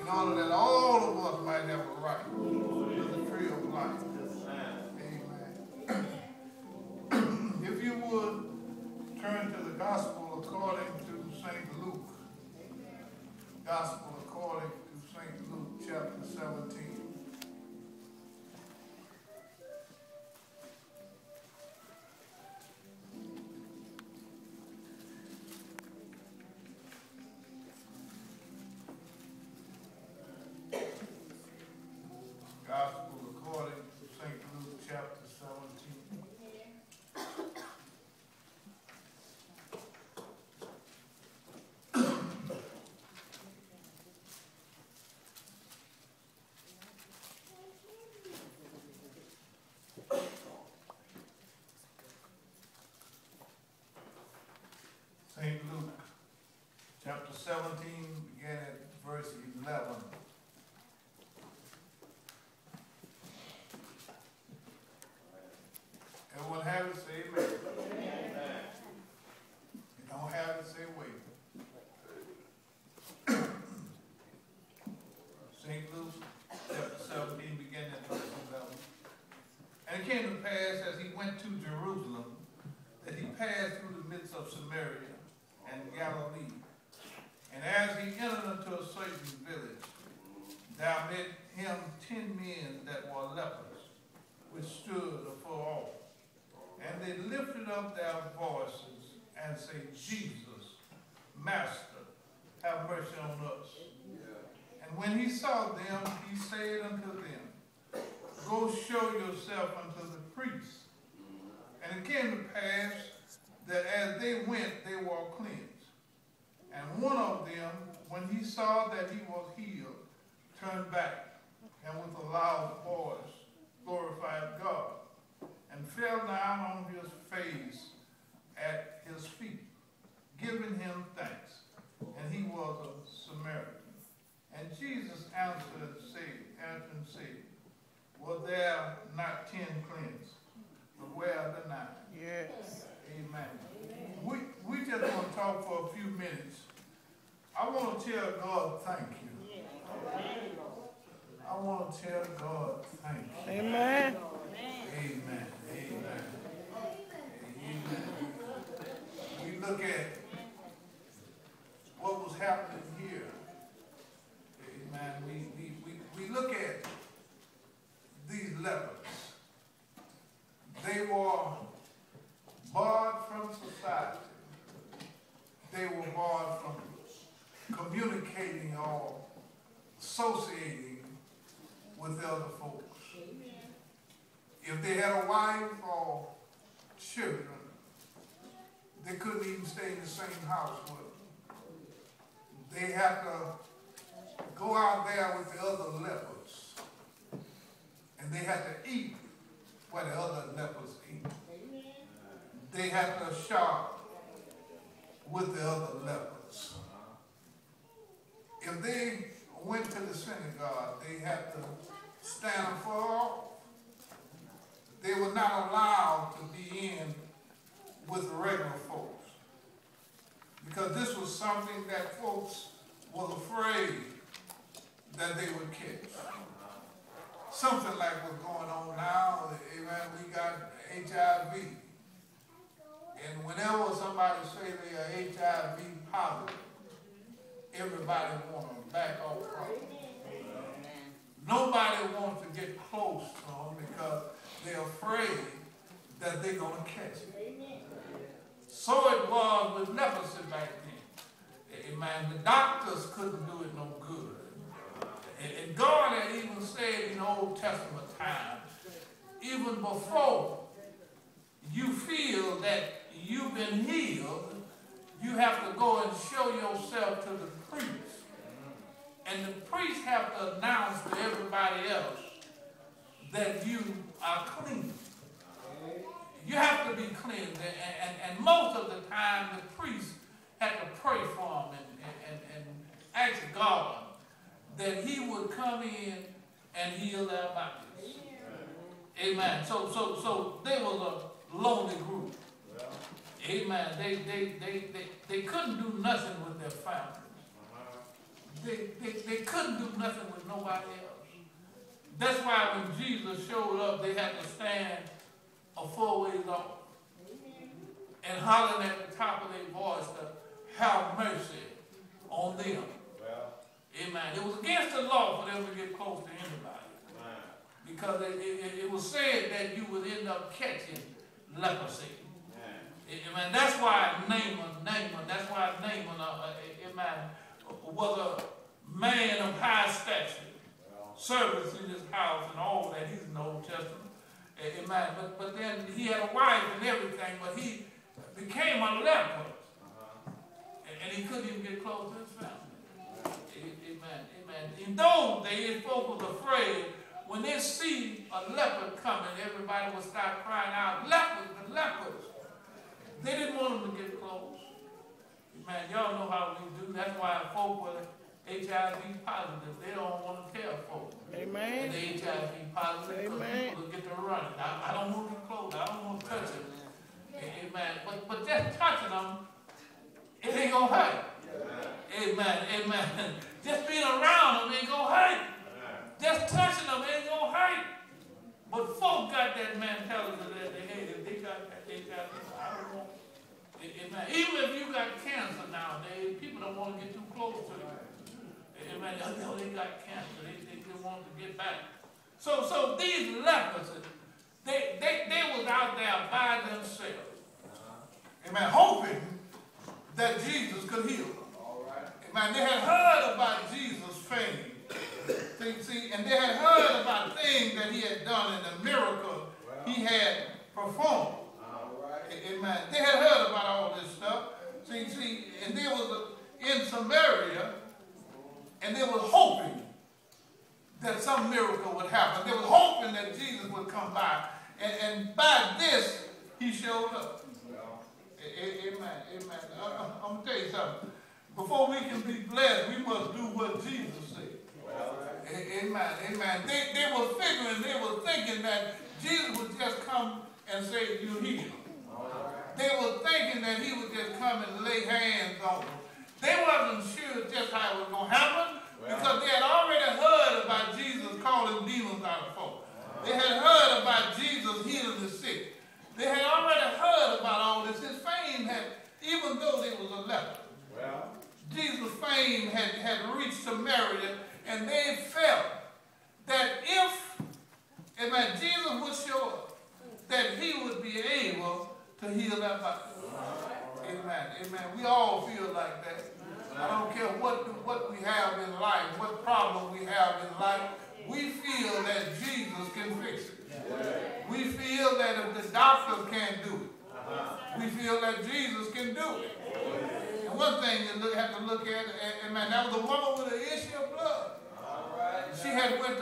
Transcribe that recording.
in order that all of us might have a right to the tree of life. Amen. If you would turn to the gospel according to St. Luke. Gospel according to St. Luke, chapter 17. Gospel according to St. Luke, chapter 17. St. Luke, chapter 17, began at verse 11. Everyone have it, say amen. Amen. You don't have it, say wait. St. Luke, chapter 17, beginning at verse 11. And it came to pass, as he went to Jerusalem, that he passed through the midst of Samaria and Galilee. And as he entered into a certain village, there met him 10 men that were lepers, which stood afore all. And they lifted up their voices and said, Jesus, Master, have mercy on us. Yeah. And when he saw them, he said unto them, Go show yourself unto the priests. And it came to pass that as they went, they were cleansed. And one of them, when he saw that he was healed, turned back, and with a loud voice glorified God, and fell down on his face at his feet, giving him thanks. And he was a Samaritan. And Jesus answered and said, Were there not 10 cleansed? But where are the 9? Yes. Amen. We just want to talk for a few minutes. I want to tell God thank you. I want to tell God thank you. Amen. Amen. Amen. Amen. We look at what was happening here. Amen. We look at these lepers. They were barred from society. They were barred from communicating or associating with other folks. If they had a wife or children, they couldn't even stay in the same house with them. They had to go out there with the other lepers. And they had to eat where the other lepers eat. They had to shop with the other lepers. If they went to the synagogue, they had to stand afar off. They were not allowed to be in with regular folks, because this was something that folks was afraid that they would catch. Something like what's going on now. Amen. We got HIV. And whenever somebody say they are HIV positive, everybody wants to back off from it. Nobody wants to get close to them because they're afraid that they're going to catch it. So it was with leprosy back then. Amen. The doctors couldn't do it no good. And God had even said in the Old Testament times, even before you feel that you've been healed, you have to go and show yourself to the priest. And the priest have to announce to everybody else that you are clean. You have to be cleansed. And most of the time, the priest had to pray for them and ask God that he would come in and heal their bodies. Amen. So they was a lonely group. Amen. They couldn't do nothing with their families. they couldn't do nothing with nobody else. That's why when Jesus showed up, they had to stand a 4 ways off and hollering at the top of their voice to have mercy on them. Amen. It was against the law for them to get close to anybody. Because it was said that you would end up catching leprosy. Amen. That's why Naaman, was a man of high stature, service in his house and all that. He's in the Old Testament. Amen. But then he had a wife and everything, but he became a leper. And he couldn't even get close to his family. Amen. In those days, folk was afraid. When they see a leopard coming, everybody would start crying out, "Leopards, the leopards." They didn't want them to get close. Man, y'all know how we do. That's why folk with HIV positive, they don't want to tell folk. Amen. And the HIV positive, because people will get to running. I don't want to get close. I don't want to touch it. Amen. But just touching them, it ain't going to hurt. Amen. Just being around them ain't going to hurt. Just touching them ain't going to hurt. But folk got that mentality that they got that HIV. I don't want. Amen. Even if you got cancer nowadays, people don't want to get too close to you. Amen. They got cancer. They want to get back. So these lepers, they was out there by themselves. Amen. Hoping that Jesus could heal them. Amen. They had heard about Jesus' fame. See, and they had heard about things that he had done and the miracle he had performed. Amen. They had heard about all this stuff. See, and they was in Samaria, and they was hoping that some miracle would happen. They was hoping that Jesus would come by, and by this, he showed up. Amen. I'm going to tell you something. Before we can be blessed, we must do what Jesus said. Amen. They were figuring, they were thinking that Jesus would just come and say, "You healed." They were thinking that he would just come and lay hands on them. They wasn't sure just how it was going to happen because they had already heard about Jesus calling demons out of folk. They had heard about Jesus healing the sick. They had already heard about all this. His fame had, even though he was a leper, Jesus' fame had reached Samaria, and they felt that if Jesus would show up, that he would be able to heal that body. Amen. We all feel like that. I don't care what we have in life, what problem we have in life. We feel that Jesus can fix it. We feel that if the doctors can't do it, we feel that Jesus can do it. And one thing you have to look at, that was a woman with an issue of blood. She had went to